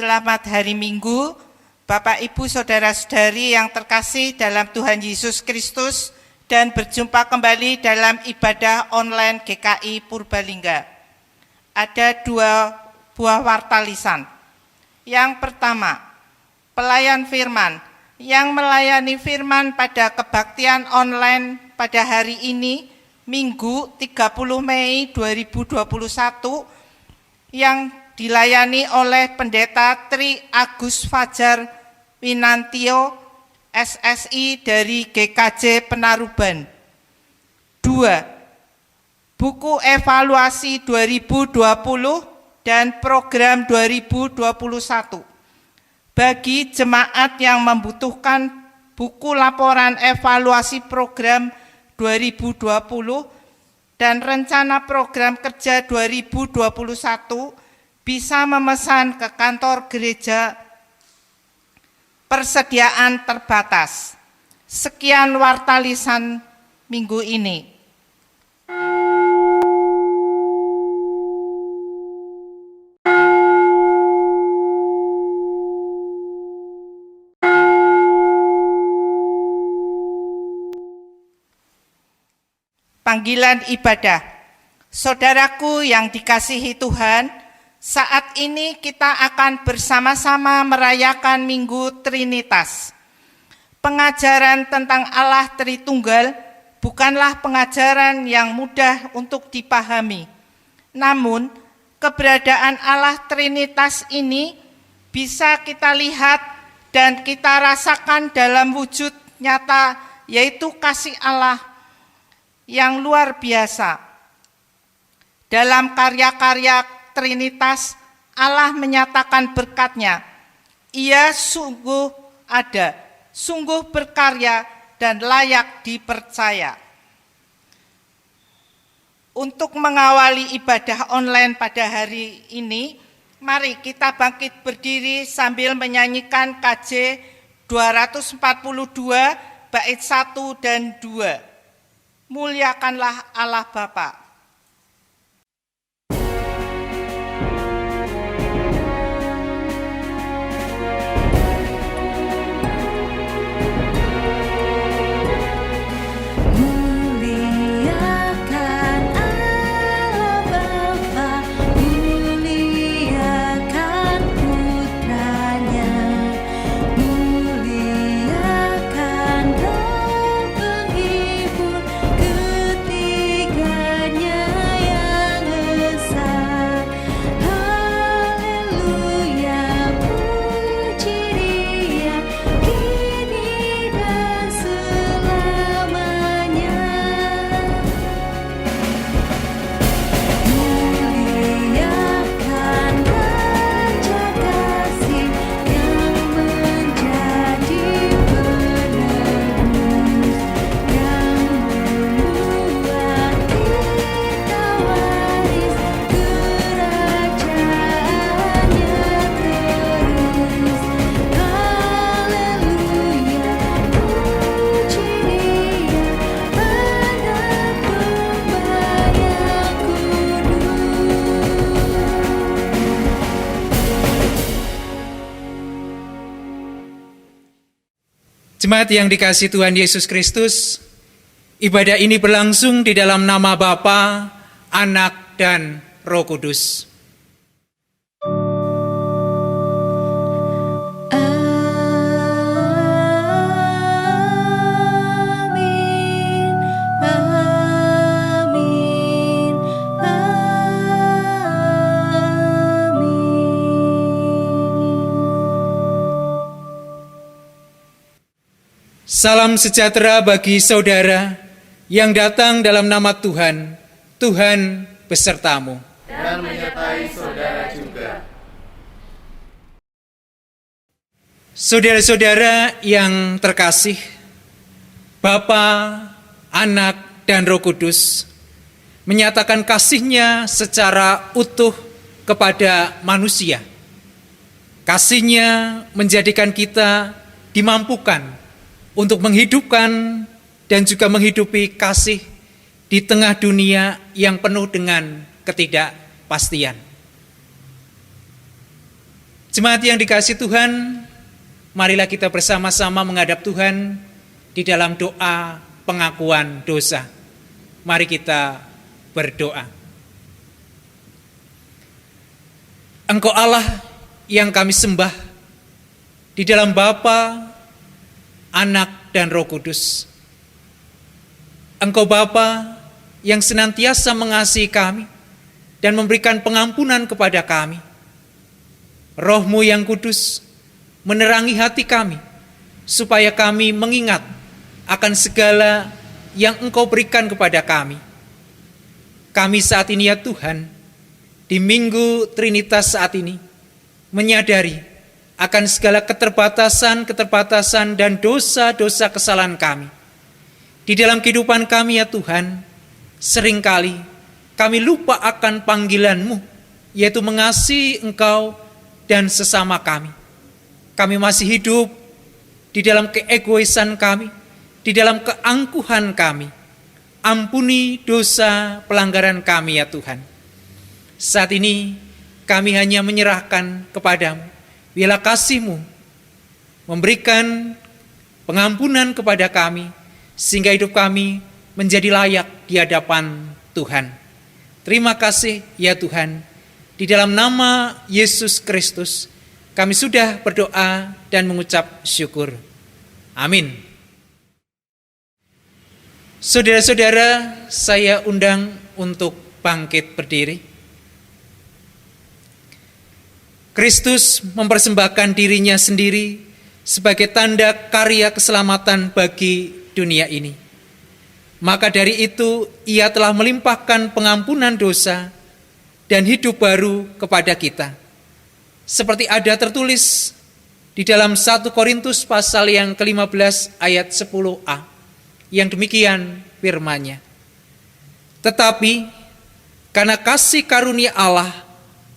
Selamat hari Minggu, Bapak, Ibu, Saudara-saudari yang terkasih dalam Tuhan Yesus Kristus, dan berjumpa kembali dalam ibadah online GKI Purbalingga. Ada dua buah warta lisan. Yang pertama, pelayan firman yang melayani firman pada kebaktian online pada hari ini, Minggu 30 Mei 2021, yang dilayani oleh Pendeta Tri Agus Fajar Winantio, SSI dari GKJ Penaruban. 2. Buku evaluasi 2020 dan program 2021. Bagi jemaat yang membutuhkan buku laporan evaluasi program 2020 dan rencana program kerja 2021, bisa memesan ke kantor gereja. Persediaan terbatas. Sekian warta lisan minggu ini. Panggilan ibadah. Saudaraku yang dikasihi Tuhan, saat ini kita akan bersama-sama merayakan Minggu Trinitas. Pengajaran tentang Allah Tritunggal bukanlah pengajaran yang mudah untuk dipahami. Namun, keberadaan Allah Trinitas ini bisa kita lihat dan kita rasakan dalam wujud nyata, yaitu kasih Allah yang luar biasa. Dalam karya-karya Trinitas, Allah menyatakan berkat-Nya. Ia sungguh ada, sungguh berkarya dan layak dipercaya. Untuk mengawali ibadah online pada hari ini, mari kita bangkit berdiri sambil menyanyikan KJ 242 bait 1 dan 2. Muliakanlah Allah Bapa. Jemaat yang dikasihi Tuhan Yesus Kristus, ibadah ini berlangsung di dalam nama Bapa, Anak, dan Roh Kudus. Salam sejahtera bagi saudara yang datang dalam nama Tuhan. Tuhan besertamu. Dan menyertai saudara juga. Saudara-saudara yang terkasih, Bapa, Anak, dan Roh Kudus menyatakan kasih-Nya secara utuh kepada manusia. Kasih-Nya menjadikan kita dimampukan untuk menghidupkan dan juga menghidupi kasih di tengah dunia yang penuh dengan ketidakpastian. Jemaat yang dikasihi Tuhan, marilah kita bersama-sama menghadap Tuhan di dalam doa pengakuan dosa. Mari kita berdoa. Engkau Allah yang kami sembah di dalam Bapa, Anak, dan Roh Kudus. Engkau Bapa yang senantiasa mengasihi kami dan memberikan pengampunan kepada kami. Roh-Mu yang kudus menerangi hati kami, supaya kami mengingat akan segala yang Engkau berikan kepada kami. Kami saat ini ya Tuhan, di Minggu Trinitas saat ini, menyadari akan segala keterbatasan dan dosa-dosa kesalahan kami. Di dalam kehidupan kami ya Tuhan, seringkali kami lupa akan panggilan-Mu, yaitu mengasihi Engkau dan sesama kami. Kami masih hidup di dalam keegoisan kami, di dalam keangkuhan kami. Ampuni dosa pelanggaran kami ya Tuhan. Saat ini kami hanya menyerahkan kepadamu. Biarlah kasih-Mu memberikan pengampunan kepada kami, sehingga hidup kami menjadi layak di hadapan Tuhan. Terima kasih ya Tuhan. Di dalam nama Yesus Kristus, kami sudah berdoa dan mengucap syukur. Amin. Saudara-saudara, saya undang untuk bangkit berdiri. Kristus mempersembahkan dirinya sendiri sebagai tanda karya keselamatan bagi dunia ini. Maka dari itu, Ia telah melimpahkan pengampunan dosa dan hidup baru kepada kita. Seperti ada tertulis di dalam 1 Korintus pasal yang ke-15 ayat 10a, yang demikian firman-Nya. Tetapi karena kasih karunia Allah,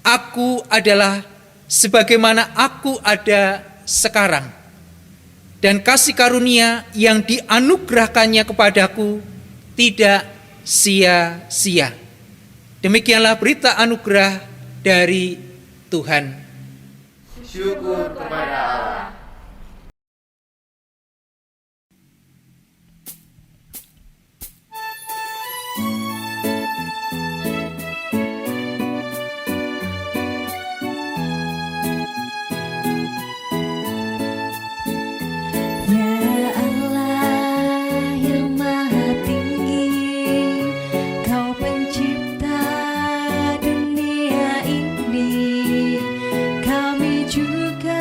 aku adalah sebagaimana aku ada sekarang. Dan kasih karunia yang dianugerahkannya kepadaku tidak sia-sia. Demikianlah berita anugerah dari Tuhan. Syukur kepada Allah. Juga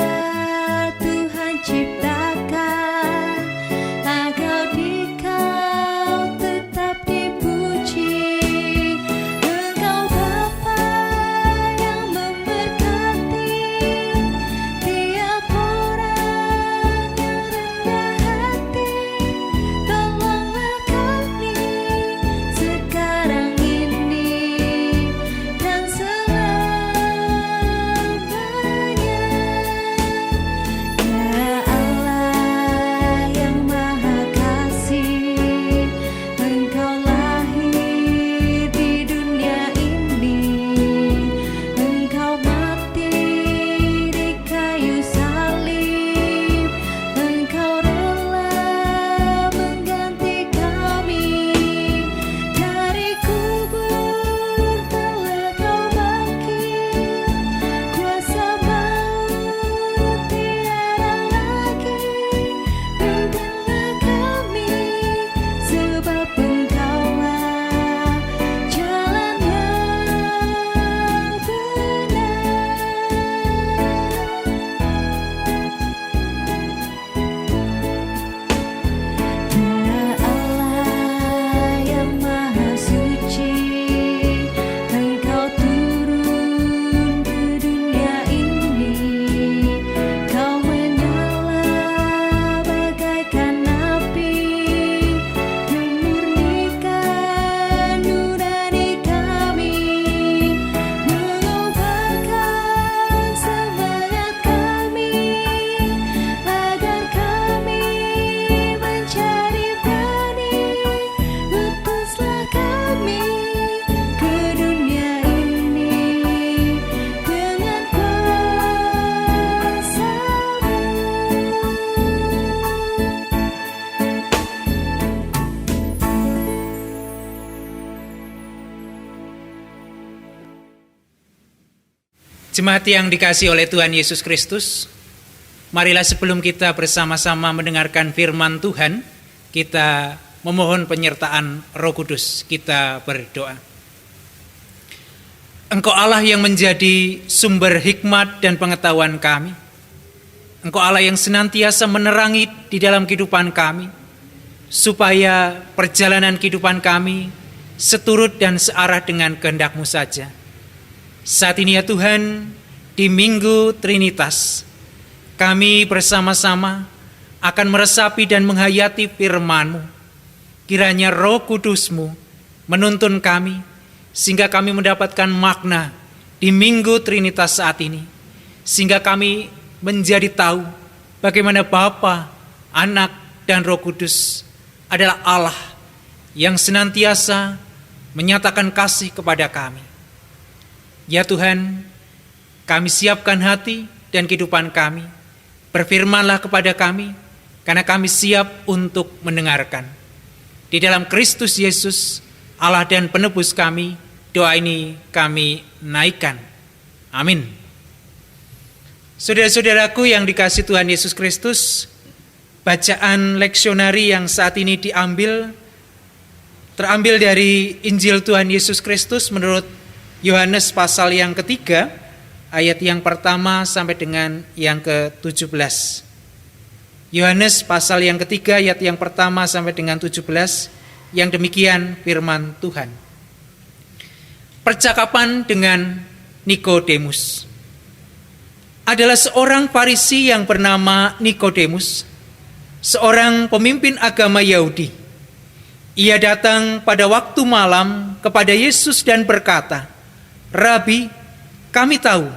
Jemaat yang dikasihi oleh Tuhan Yesus Kristus, marilah sebelum kita bersama-sama mendengarkan firman Tuhan, kita memohon penyertaan Roh Kudus. Kita berdoa. Engkau Allah yang menjadi sumber hikmat dan pengetahuan kami. Engkau Allah yang senantiasa menerangi di dalam kehidupan kami, supaya perjalanan kehidupan kami seturut dan searah dengan kehendak-Mu saja. Saat ini ya Tuhan, di Minggu Trinitas, kami bersama-sama akan meresapi dan menghayati firman-Mu. Kiranya Roh Kudus-Mu menuntun kami, sehingga kami mendapatkan makna di Minggu Trinitas saat ini. Sehingga kami menjadi tahu bagaimana Bapa, Anak, dan Roh Kudus adalah Allah yang senantiasa menyatakan kasih kepada kami. Ya Tuhan, kami siapkan hati dan kehidupan kami. Berfirmanlah kepada kami, karena kami siap untuk mendengarkan. Di dalam Kristus Yesus, Allah dan penebus kami, doa ini kami naikkan. Amin. Saudara-saudaraku yang dikasihi Tuhan Yesus Kristus, bacaan leksionari yang saat ini terambil dari Injil Tuhan Yesus Kristus menurut Yohanes pasal yang ketiga, ayat yang pertama sampai dengan yang ke-17. Yohanes pasal yang ketiga, ayat yang pertama sampai dengan 17, yang demikian firman Tuhan. Percakapan dengan Nikodemus. Adalah seorang Farisi yang bernama Nikodemus, seorang pemimpin agama Yahudi. Ia datang pada waktu malam kepada Yesus dan berkata, "Rabi, kami tahu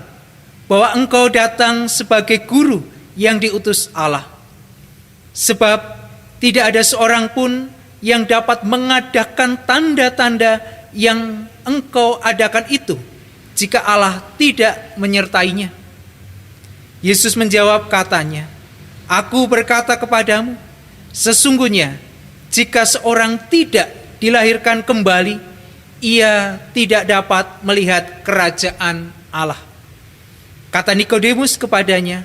bahwa engkau datang sebagai guru yang diutus Allah. Sebab tidak ada seorang pun yang dapat mengadakan tanda-tanda yang engkau adakan itu, jika Allah tidak menyertainya." Yesus menjawab katanya, "Aku berkata kepadamu, sesungguhnya jika seorang tidak dilahirkan kembali, ia tidak dapat melihat kerajaan Allah." Kata Nikodemus kepadanya,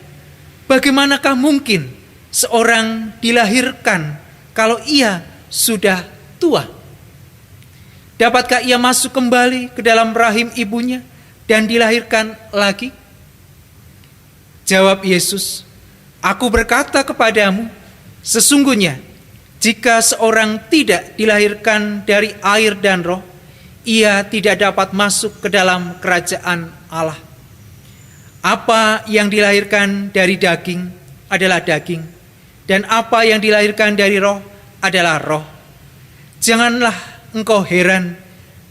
"Bagaimanakah mungkin seorang dilahirkan kalau ia sudah tua? Dapatkah ia masuk kembali ke dalam rahim ibunya dan dilahirkan lagi?" Jawab Yesus, "Aku berkata kepadamu, sesungguhnya jika seorang tidak dilahirkan dari air dan roh, ia tidak dapat masuk ke dalam kerajaan Allah. Apa yang dilahirkan dari daging adalah daging, dan apa yang dilahirkan dari roh adalah roh. Janganlah engkau heran,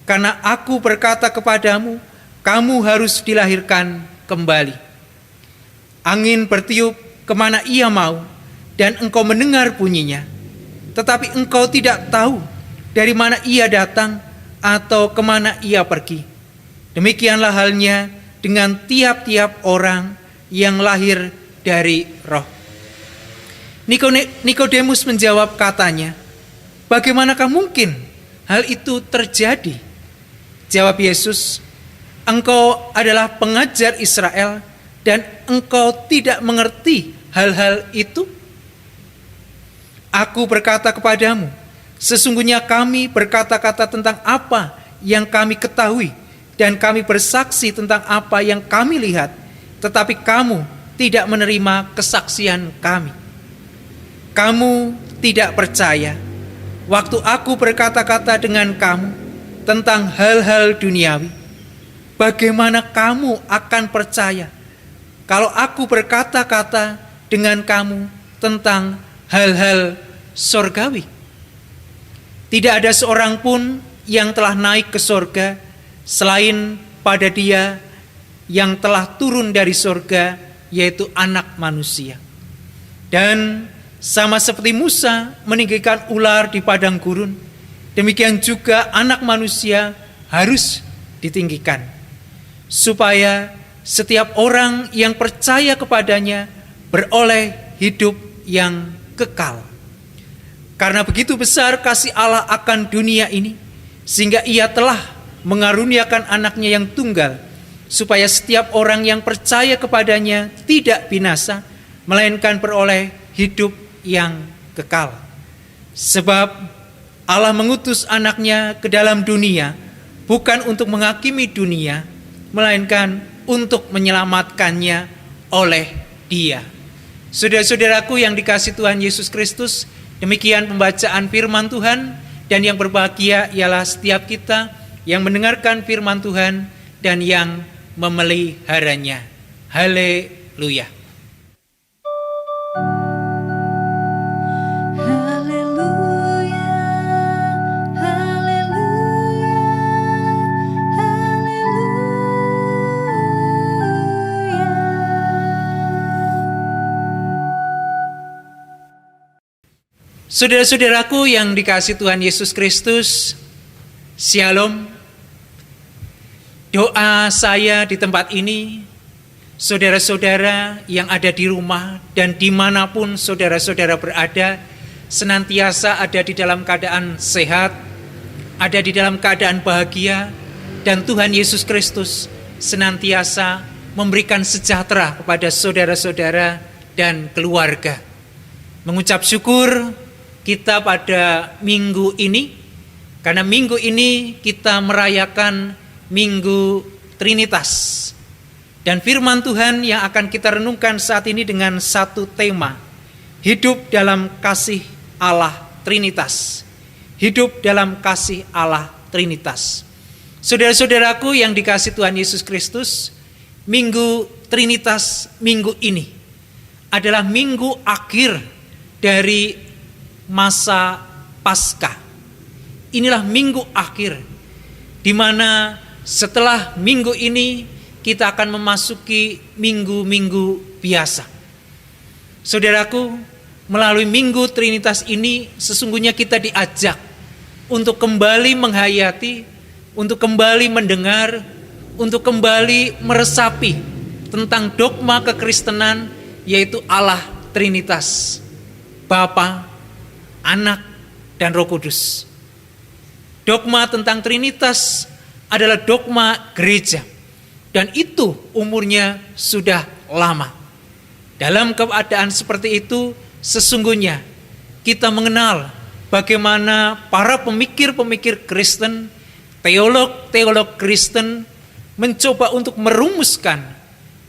karena aku berkata kepadamu, kamu harus dilahirkan kembali. Angin bertiup kemana ia mau, dan engkau mendengar bunyinya, tetapi engkau tidak tahu dari mana ia datang atau kemana ia pergi. Demikianlah halnya dengan tiap-tiap orang yang lahir dari roh." Nikodemus menjawab katanya, "Bagaimanakah mungkin hal itu terjadi?" Jawab Yesus, "Engkau adalah pengajar Israel dan engkau tidak mengerti hal-hal itu? Aku berkata kepadamu, sesungguhnya kami berkata-kata tentang apa yang kami ketahui, dan kami bersaksi tentang apa yang kami lihat, tetapi kamu tidak menerima kesaksian kami. Kamu tidak percaya waktu aku berkata-kata dengan kamu tentang hal-hal duniawi. Bagaimana kamu akan percaya kalau aku berkata-kata dengan kamu tentang hal-hal sorgawi? Tidak ada seorang pun yang telah naik ke sorga selain pada Dia yang telah turun dari sorga, yaitu Anak Manusia. Dan sama seperti Musa meninggikan ular di padang gurun, demikian juga Anak Manusia harus ditinggikan, supaya setiap orang yang percaya kepadanya beroleh hidup yang kekal. Karena begitu besar kasih Allah akan dunia ini, sehingga Ia telah mengaruniakan anaknya yang tunggal, supaya setiap orang yang percaya kepadanya tidak binasa, melainkan beroleh hidup yang kekal. Sebab Allah mengutus anaknya ke dalam dunia, bukan untuk menghakimi dunia, melainkan untuk menyelamatkannya oleh Dia. Saudara-saudaraku yang dikasihi Tuhan Yesus Kristus, demikian pembacaan firman Tuhan, dan yang berbahagia ialah setiap kita yang mendengarkan firman Tuhan dan yang memeliharanya. Haleluya. Saudara-saudaraku yang dikasihi Tuhan Yesus Kristus, Shalom. Doa saya di tempat ini, saudara-saudara yang ada di rumah dan dimanapun saudara-saudara berada, senantiasa ada di dalam keadaan sehat, ada di dalam keadaan bahagia, dan Tuhan Yesus Kristus senantiasa memberikan sejahtera kepada saudara-saudara dan keluarga. Mengucap syukur kita pada minggu ini, karena minggu ini kita merayakan Minggu Trinitas. Dan firman Tuhan yang akan kita renungkan saat ini dengan satu tema, hidup dalam kasih Allah Trinitas. Hidup dalam kasih Allah Trinitas. Saudara-saudaraku yang dikasihi Tuhan Yesus Kristus, Minggu Trinitas minggu ini adalah minggu akhir dari masa Paskah. Inilah minggu akhir di mana setelah minggu ini kita akan memasuki minggu-minggu biasa. Saudaraku, melalui Minggu Trinitas ini sesungguhnya kita diajak untuk kembali menghayati, untuk kembali mendengar, untuk kembali meresapi tentang dogma kekristenan, yaitu Allah Trinitas, Bapa, Anak, dan Roh Kudus. Dogma tentang Trinitas adalah dogma gereja, dan itu umurnya sudah lama. Dalam keadaan seperti itu, sesungguhnya kita mengenal bagaimana para pemikir-pemikir Kristen, teolog-teolog Kristen mencoba untuk merumuskan,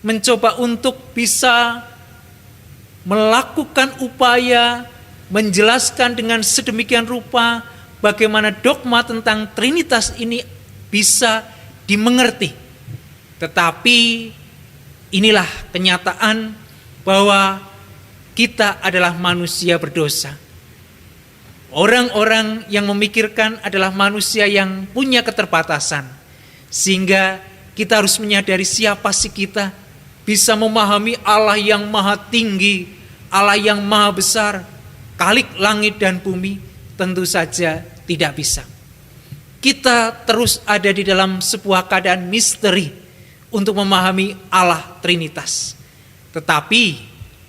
mencoba untuk bisa melakukan upaya menjelaskan dengan sedemikian rupa bagaimana dogma tentang Trinitas ini bisa dimengerti. Tetapi inilah kenyataan bahwa kita adalah manusia berdosa. Orang-orang yang memikirkan adalah manusia yang punya keterbatasan. Sehingga kita harus menyadari siapa sih kita, bisa memahami Allah yang maha tinggi, Allah yang maha besar, khalik langit dan bumi, tentu saja tidak bisa. Kita terus ada di dalam sebuah keadaan misteri untuk memahami Allah Trinitas. Tetapi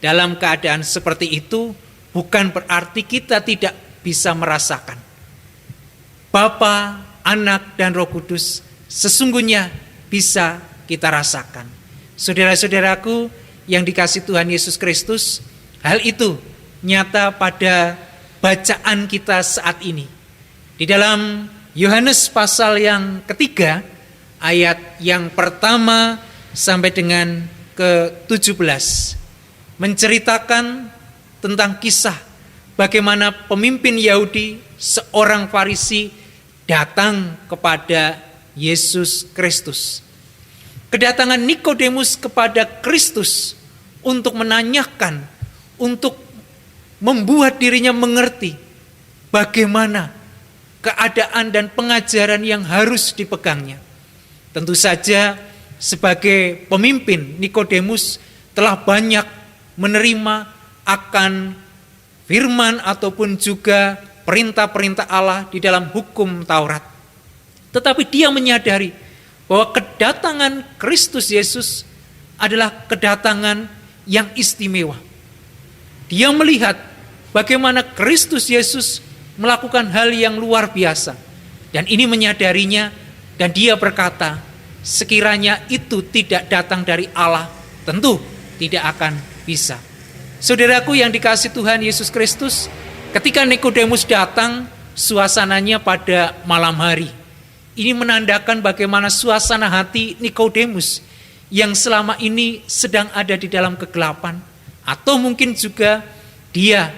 dalam keadaan seperti itu bukan berarti kita tidak bisa merasakan Bapa, Anak, dan Roh Kudus sesungguhnya bisa kita rasakan. Saudara-saudaraku yang dikasihi Tuhan Yesus Kristus, hal itu nyata pada bacaan kita saat ini. Di dalam Yohanes pasal yang ketiga, ayat yang pertama sampai dengan ke-17, menceritakan tentang kisah bagaimana pemimpin Yahudi, seorang Farisi, datang kepada Yesus Kristus. Kedatangan Nikodemus kepada Kristus untuk menanyakan, untuk membuat dirinya mengerti bagaimana keadaan dan pengajaran yang harus dipegangnya. Tentu saja sebagai pemimpin, Nikodemus telah banyak menerima akan firman ataupun juga perintah-perintah Allah di dalam hukum Taurat. Tetapi dia menyadari bahwa kedatangan Kristus Yesus adalah kedatangan yang istimewa. Dia melihat bagaimana Kristus Yesus melakukan hal yang luar biasa. Dan ini menyadarinya, dan dia berkata, sekiranya itu tidak datang dari Allah, tentu tidak akan bisa. Saudaraku yang dikasihi Tuhan Yesus Kristus, ketika Nikodemus datang, suasananya pada malam hari. Ini menandakan bagaimana suasana hati Nikodemus yang selama ini sedang ada di dalam kegelapan, atau mungkin juga dia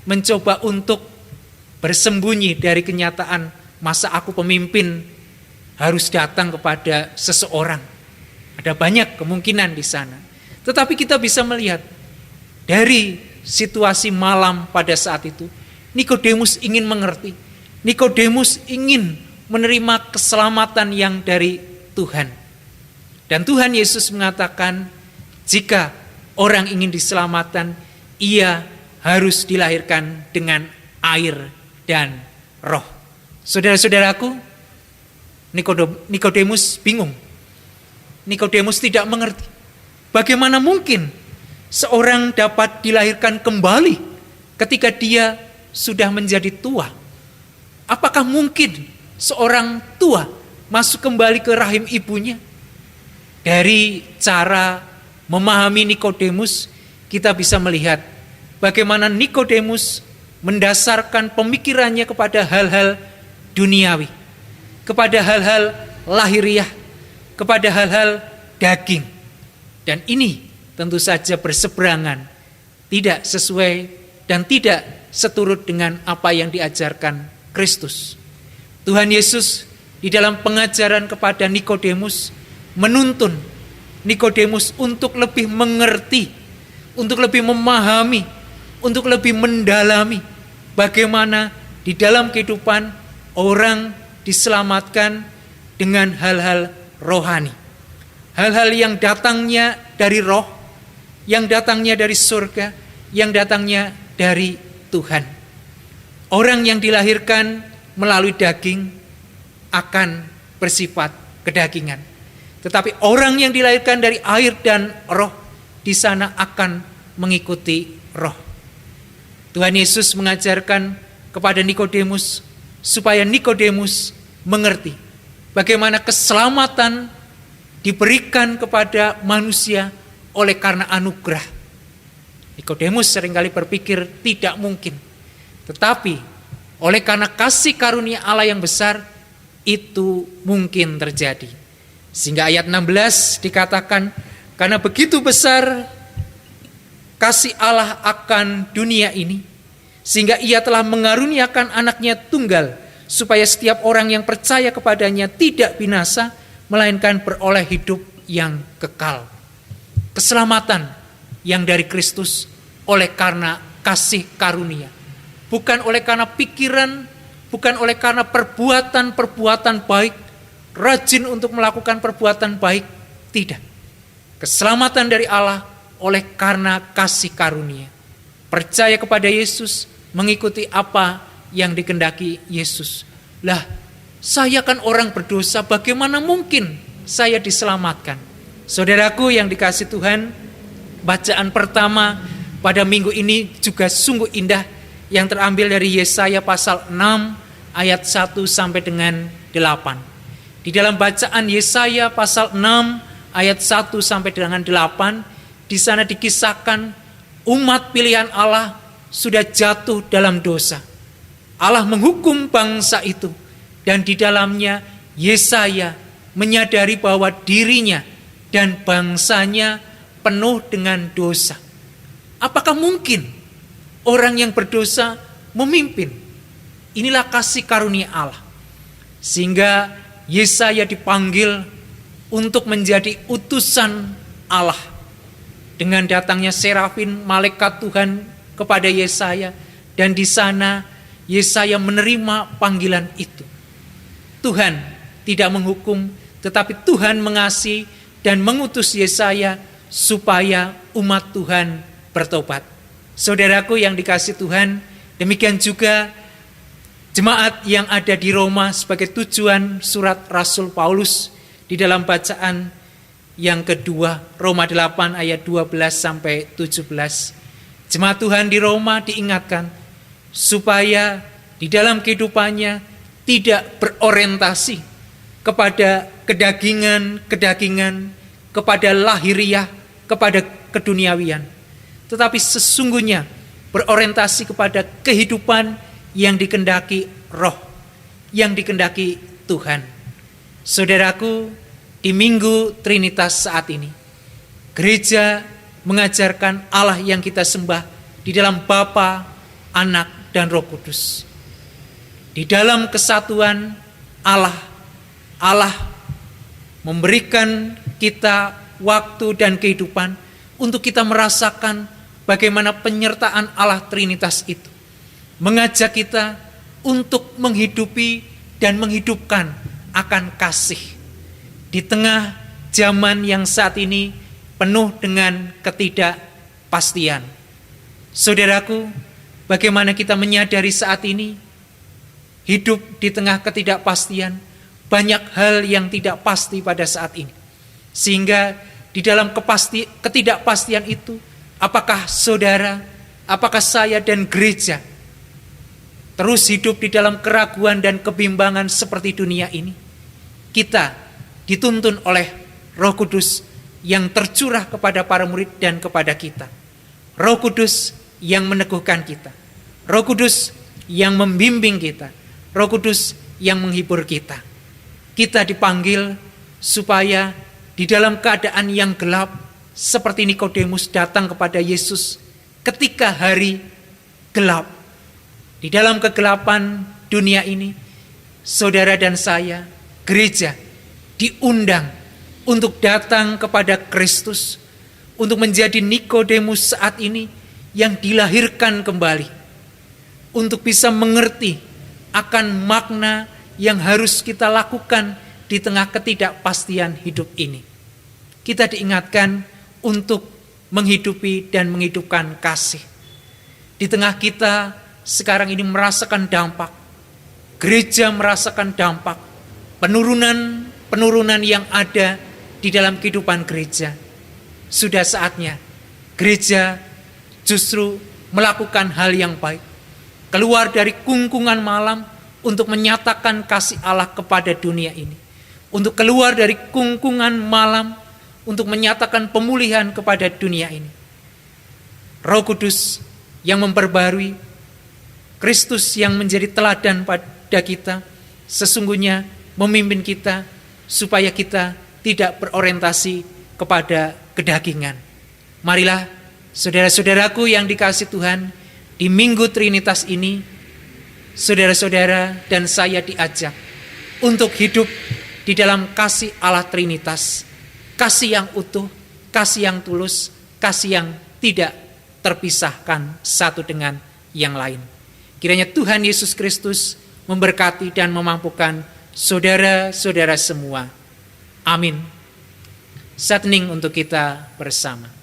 mencoba untuk bersembunyi dari kenyataan, masa aku pemimpin harus datang kepada seseorang. Ada banyak kemungkinan di sana. Tetapi kita bisa melihat dari situasi malam pada saat itu, Nikodemus ingin mengerti. Nikodemus ingin menerima keselamatan yang dari Tuhan. Dan Tuhan Yesus mengatakan, jika orang ingin diselamatkan, ia harus dilahirkan dengan air dan roh. Saudara-saudaraku, Nikodemus bingung. Nikodemus tidak mengerti. Bagaimana mungkin seorang dapat dilahirkan kembali ketika dia sudah menjadi tua? Apakah mungkin seorang tua masuk kembali ke rahim ibunya? Dari cara memahami Nikodemus, kita bisa melihat bagaimana Nikodemus mendasarkan pemikirannya kepada hal-hal duniawi, kepada hal-hal lahiriah, kepada hal-hal daging. Dan ini tentu saja berseberangan, tidak sesuai dan tidak seturut dengan apa yang diajarkan Kristus. Tuhan Yesus di dalam pengajaran kepada Nikodemus menuntun Nikodemus untuk lebih mengerti, untuk lebih memahami, untuk lebih mendalami bagaimana di dalam kehidupan orang diselamatkan dengan hal-hal rohani. Hal-hal yang datangnya dari roh, yang datangnya dari surga, yang datangnya dari Tuhan. Orang yang dilahirkan melalui daging akan bersifat kedagingan. Tetapi orang yang dilahirkan dari air dan roh, di sana akan mengikuti roh. Tuhan Yesus mengajarkan kepada Nikodemus supaya Nikodemus mengerti bagaimana keselamatan diberikan kepada manusia oleh karena anugerah. Nikodemus seringkali berpikir tidak mungkin. Tetapi oleh karena kasih karunia Allah yang besar, itu mungkin terjadi. Sehingga ayat 16 dikatakan, karena begitu besar kasih Allah akan dunia ini, sehingga ia telah mengaruniakan anaknya tunggal, supaya setiap orang yang percaya kepadanya tidak binasa, melainkan beroleh hidup yang kekal. Keselamatan yang dari Kristus oleh karena kasih karunia. Bukan oleh karena pikiran, bukan oleh karena perbuatan-perbuatan baik, rajin untuk melakukan perbuatan baik, tidak. Keselamatan dari Allah oleh karena kasih karunia. Percaya kepada Yesus, mengikuti apa yang dikehendaki Yesus. Lah, saya kan orang berdosa, bagaimana mungkin saya diselamatkan? Saudaraku yang dikasihi Tuhan, bacaan pertama pada minggu ini juga sungguh indah, yang terambil dari Yesaya pasal 6 ayat 1 sampai dengan 8. Di dalam bacaan Yesaya pasal 6 ayat 1 sampai dengan 8, di sana dikisahkan umat pilihan Allah sudah jatuh dalam dosa. Allah menghukum bangsa itu, dan di dalamnya Yesaya menyadari bahwa dirinya dan bangsanya penuh dengan dosa. Apakah mungkin orang yang berdosa memimpin? Inilah kasih karunia Allah. Sehingga Yesaya dipanggil untuk menjadi utusan Allah. Dengan datangnya serafin malaikat Tuhan kepada Yesaya, dan di sana Yesaya menerima panggilan itu. Tuhan tidak menghukum, tetapi Tuhan mengasihi dan mengutus Yesaya supaya umat Tuhan bertobat. Saudaraku yang dikasihi Tuhan, demikian juga jemaat yang ada di Roma sebagai tujuan surat Rasul Paulus di dalam bacaan yang kedua, Roma 8 ayat 12 sampai 17. Jemaat Tuhan di Roma diingatkan supaya di dalam kehidupannya tidak berorientasi kepada kedagingan, kepada lahiriah, kepada keduniawian, tetapi sesungguhnya berorientasi kepada kehidupan yang dikehendaki roh, yang dikehendaki Tuhan. Saudaraku, di Minggu Trinitas saat ini, gereja mengajarkan Allah yang kita sembah di dalam Bapa, Anak, dan Roh Kudus. Di dalam kesatuan Allah memberikan kita waktu dan kehidupan untuk kita merasakan bagaimana penyertaan Allah Trinitas itu mengajak kita untuk menghidupi dan menghidupkan akan kasih di tengah zaman yang saat ini penuh dengan ketidakpastian. Saudaraku, bagaimana kita menyadari saat ini hidup di tengah ketidakpastian, banyak hal yang tidak pasti pada saat ini. Sehingga di dalam ketidakpastian itu, apakah saudara, apakah saya dan gereja terus hidup di dalam keraguan dan kebimbangan seperti dunia ini? Kita dituntun oleh Roh Kudus yang tercurah kepada para murid dan kepada kita. Roh Kudus yang meneguhkan kita. Roh Kudus yang membimbing kita. Roh Kudus yang menghibur kita. Kita dipanggil supaya di dalam keadaan yang gelap, seperti Nikodemus datang kepada Yesus ketika hari gelap. Di dalam kegelapan dunia ini, saudara dan saya, gereja, diundang untuk datang kepada Kristus, untuk menjadi Nikodemus saat ini yang dilahirkan kembali, untuk bisa mengerti akan makna yang harus kita lakukan di tengah ketidakpastian hidup ini. Kita diingatkan untuk menghidupi dan menghidupkan kasih. Di tengah kita sekarang ini merasakan dampak, gereja merasakan dampak penurunan yang ada di dalam kehidupan gereja. Sudah saatnya gereja justru melakukan hal yang baik, keluar dari kungkungan malam untuk menyatakan kasih Allah kepada dunia ini, untuk keluar dari kungkungan malam untuk menyatakan pemulihan kepada dunia ini. Roh Kudus yang memperbarui, Kristus yang menjadi teladan pada kita, sesungguhnya memimpin kita supaya kita tidak berorientasi kepada kedagingan. Marilah saudara-saudaraku yang dikasihi Tuhan, di Minggu Trinitas ini, saudara-saudara dan saya diajak untuk hidup di dalam kasih Allah Trinitas. Kasih yang utuh, kasih yang tulus, kasih yang tidak terpisahkan satu dengan yang lain. Kiranya Tuhan Yesus Kristus memberkati dan memampukan saudara-saudara semua. Amin. Saat hening untuk kita bersama.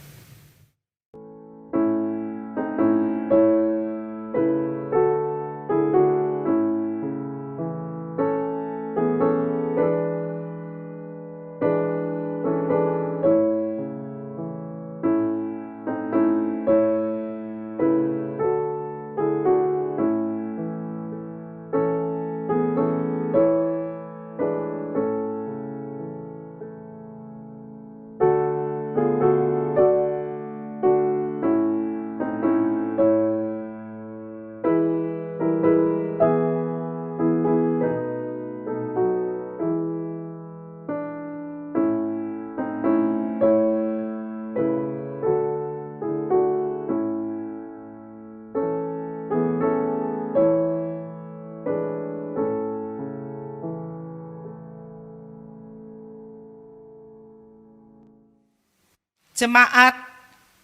Jemaat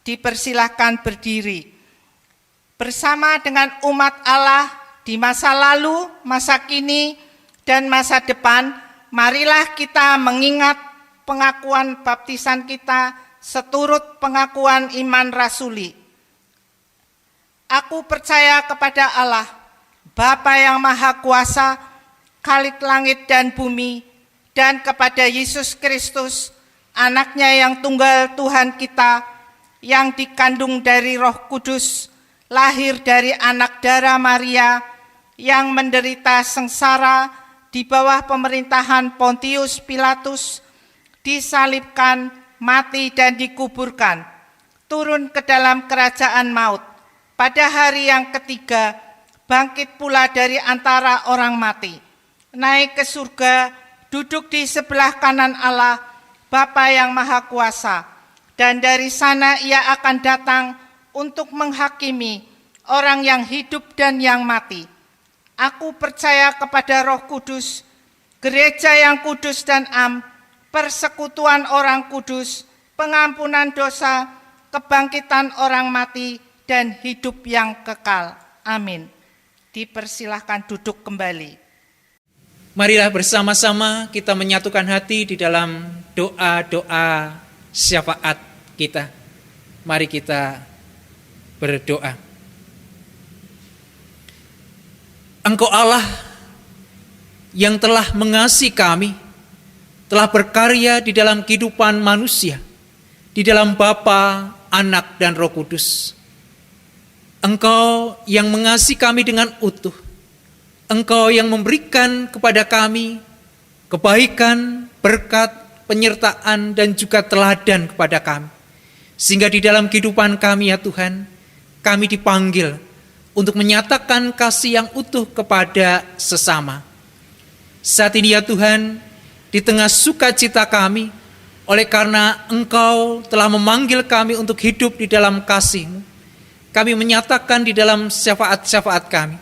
dipersilahkan berdiri. Bersama dengan umat Allah di masa lalu, masa kini, dan masa depan, marilah kita mengingat pengakuan baptisan kita seturut pengakuan iman rasuli. Aku percaya kepada Allah, Bapa yang Maha Kuasa, Khalik langit dan bumi, dan kepada Yesus Kristus, Anaknya yang tunggal Tuhan kita, yang dikandung dari Roh Kudus, lahir dari anak darah Maria, yang menderita sengsara di bawah pemerintahan Pontius Pilatus, disalibkan, mati dan dikuburkan, turun ke dalam kerajaan maut. Pada hari yang ketiga, bangkit pula dari antara orang mati, naik ke surga, duduk di sebelah kanan Allah, Bapa yang Maha Kuasa, dan dari sana ia akan datang untuk menghakimi orang yang hidup dan yang mati. Aku percaya kepada Roh Kudus, gereja yang kudus dan am, persekutuan orang kudus, pengampunan dosa, kebangkitan orang mati, dan hidup yang kekal. Amin. Dipersilahkan duduk kembali. Marilah bersama-sama kita menyatukan hati di dalam doa-doa syafaat kita. Mari kita berdoa. Engkau Allah yang telah mengasihi kami, telah berkarya di dalam kehidupan manusia, di dalam Bapa, Anak, dan Roh Kudus. Engkau yang mengasihi kami dengan utuh. Engkau yang memberikan kepada kami kebaikan, berkat, penyertaan, dan juga teladan kepada kami. Sehingga di dalam kehidupan kami ya Tuhan, kami dipanggil untuk menyatakan kasih yang utuh kepada sesama. Saat ini ya Tuhan, di tengah sukacita kami, oleh karena Engkau telah memanggil kami untuk hidup di dalam kasih-Mu, kami menyatakan di dalam syafaat-syafaat kami,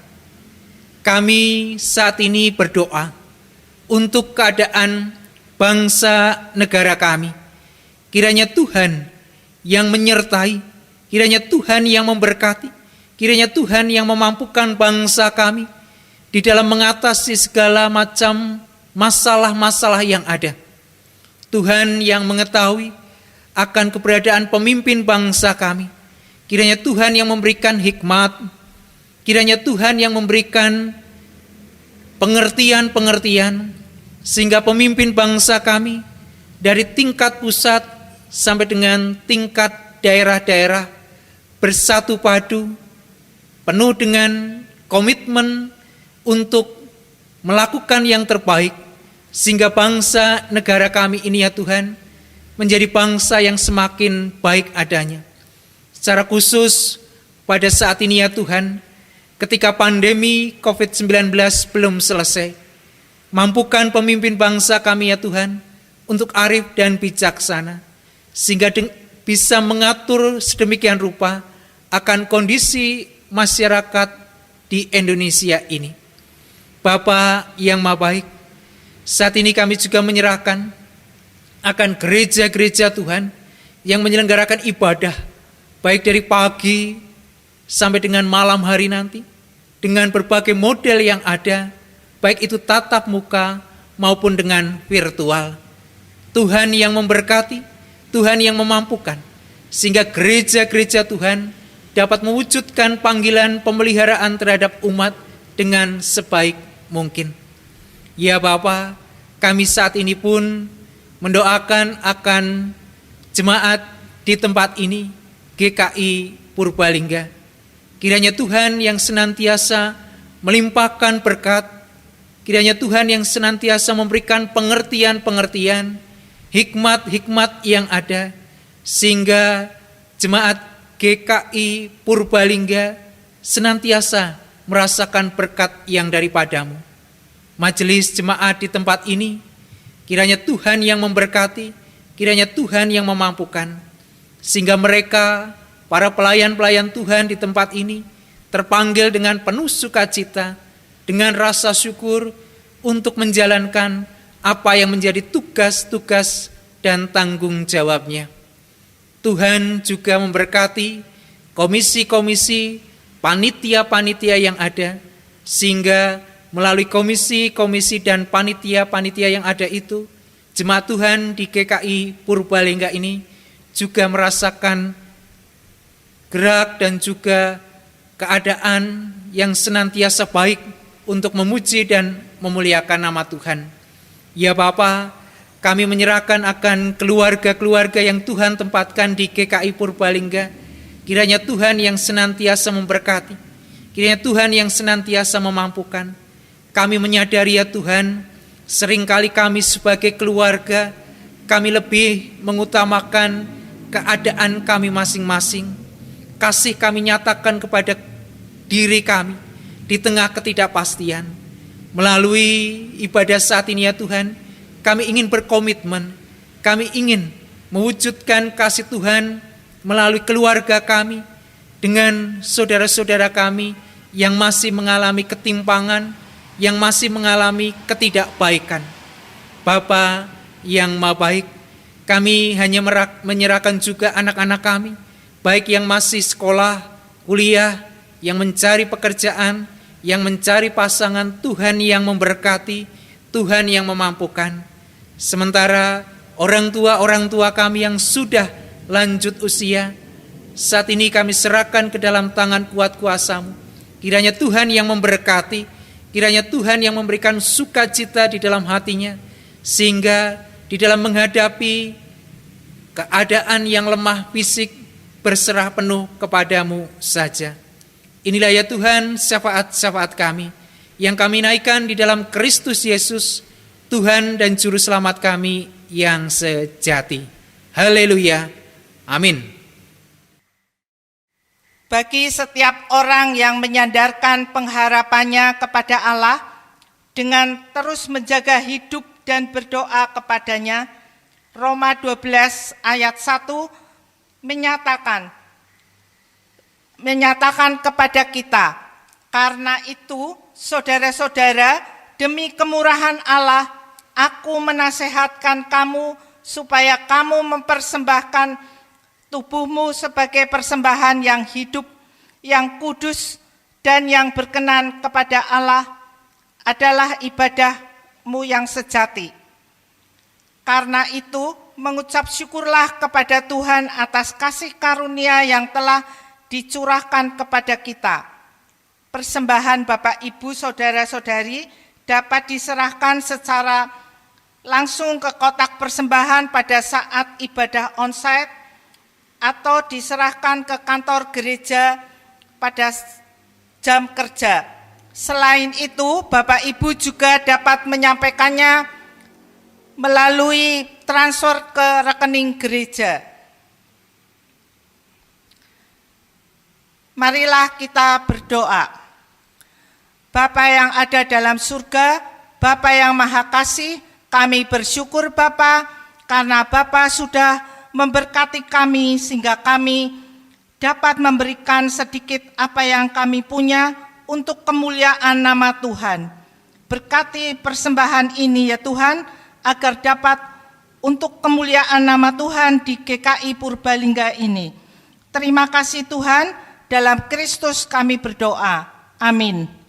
kami saat ini berdoa untuk keadaan bangsa negara kami. Kiranya Tuhan yang menyertai, kiranya Tuhan yang memberkati, kiranya Tuhan yang memampukan bangsa kami di dalam mengatasi segala macam masalah-masalah yang ada. Tuhan yang mengetahui akan keberadaan pemimpin bangsa kami. Kiranya Tuhan yang memberikan hikmat, kiranya Tuhan yang memberikan pengertian-pengertian, sehingga pemimpin bangsa kami dari tingkat pusat sampai dengan tingkat daerah-daerah bersatu padu, penuh dengan komitmen untuk melakukan yang terbaik, sehingga bangsa negara kami ini ya Tuhan, menjadi bangsa yang semakin baik adanya. Secara khusus pada saat ini ya Tuhan, ketika pandemi COVID-19 belum selesai, mampukan pemimpin bangsa kami ya Tuhan untuk arif dan bijaksana, sehingga bisa mengatur sedemikian rupa akan kondisi masyarakat di Indonesia ini. Bapa yang Maha Baik, saat ini kami juga menyerahkan akan gereja-gereja Tuhan yang menyelenggarakan ibadah, baik dari pagi sampai dengan malam hari nanti, dengan berbagai model yang ada, baik itu tatap muka maupun dengan virtual. Tuhan yang memberkati, Tuhan yang memampukan, sehingga gereja-gereja Tuhan dapat mewujudkan panggilan pemeliharaan terhadap umat dengan sebaik mungkin. Ya Bapa, kami saat ini pun mendoakan akan jemaat di tempat ini, GKI Purbalingga. Kiranya Tuhan yang senantiasa melimpahkan berkat, kiranya Tuhan yang senantiasa memberikan pengertian-pengertian, hikmat-hikmat yang ada, sehingga jemaat GKI Purbalingga senantiasa merasakan berkat yang daripadamu. Majelis jemaat di tempat ini, kiranya Tuhan yang memberkati, kiranya Tuhan yang memampukan, sehingga mereka, para pelayan-pelayan Tuhan di tempat ini, terpanggil dengan penuh sukacita, dengan rasa syukur untuk menjalankan apa yang menjadi tugas-tugas dan tanggung jawabnya. Tuhan juga memberkati komisi-komisi, panitia-panitia yang ada, sehingga melalui komisi-komisi dan panitia-panitia yang ada itu, jemaat Tuhan di GKI Purbalingga ini juga merasakan gerak dan juga keadaan yang senantiasa baik untuk memuji dan memuliakan nama Tuhan. Ya Bapa, kami menyerahkan akan keluarga-keluarga yang Tuhan tempatkan di GKI Purbalingga. Kiranya Tuhan yang senantiasa memberkati, kiranya Tuhan yang senantiasa memampukan, Kami menyadari ya Tuhan, seringkali kami sebagai keluarga, kami lebih mengutamakan keadaan kami masing-masing. Kasih kami nyatakan kepada diri kami di tengah ketidakpastian. Melalui ibadah saat ini ya Tuhan, kami ingin berkomitmen, kami ingin mewujudkan kasih Tuhan melalui keluarga kami, dengan saudara-saudara kami yang masih mengalami ketimpangan, yang masih mengalami ketidakbaikan. Bapa yang Maha Baik, kami hanya menyerahkan juga anak-anak kami, baik yang masih sekolah, kuliah, yang mencari pekerjaan, yang mencari pasangan. Tuhan yang memberkati, Tuhan yang memampukan. Sementara orang tua kami yang sudah lanjut usia, saat ini kami serahkan ke dalam tangan kuat kuasa-Mu. Kiranya Tuhan yang memberkati, kiranya Tuhan yang memberikan sukacita di dalam hatinya, sehingga di dalam menghadapi keadaan yang lemah fisik, berserah penuh kepadamu saja. Inilah ya Tuhan syafaat-syafaat kami, yang kami naikkan di dalam Kristus Yesus, Tuhan dan Juru Selamat kami yang sejati. Haleluya. Amin. Bagi setiap orang yang menyandarkan pengharapannya kepada Allah dengan terus menjaga hidup dan berdoa kepadanya, Roma 12 ayat 1 menyatakan kepada kita, karena itu saudara-saudara, demi kemurahan Allah, aku menasehatkan kamu supaya kamu mempersembahkan tubuhmu sebagai persembahan yang hidup, yang kudus, dan yang berkenan kepada Allah adalah ibadahmu yang sejati. Karena itu, mengucap syukurlah kepada Tuhan atas kasih karunia yang telah dicurahkan kepada kita. Persembahan Bapak, Ibu, Saudara-saudari dapat diserahkan secara langsung ke kotak persembahan pada saat ibadah onsite, atau diserahkan ke kantor gereja pada jam kerja. Selain itu, Bapak Ibu juga dapat menyampaikannya melalui transfer ke rekening gereja. Marilah kita berdoa. Bapa yang ada dalam surga, Bapa yang Maha Kasih, kami bersyukur Bapa, karena Bapa sudah memberkati kami sehingga kami dapat memberikan sedikit apa yang kami punya untuk kemuliaan nama Tuhan. Berkati persembahan ini ya Tuhan, agar dapat untuk kemuliaan nama Tuhan di GKI Purbalingga ini. Terima kasih Tuhan, dalam Kristus kami berdoa. Amin.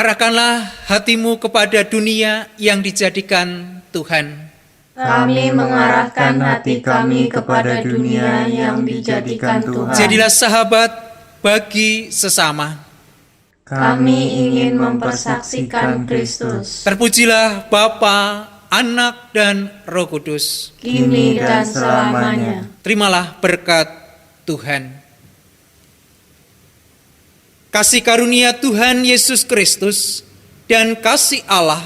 Arahkanlah hatimu kepada dunia yang dijadikan Tuhan. Kami mengarahkan hati kami kepada dunia yang dijadikan Tuhan. Jadilah sahabat bagi sesama. Kami ingin mempersaksikan Kristus, Terpujilah Bapa, Anak, dan Roh Kudus. kini dan selamanya. Terimalah berkat Tuhan. Kasih karunia Tuhan Yesus Kristus dan kasih Allah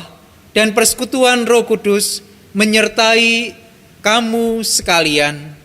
dan persekutuan Roh Kudus menyertai kamu sekalian.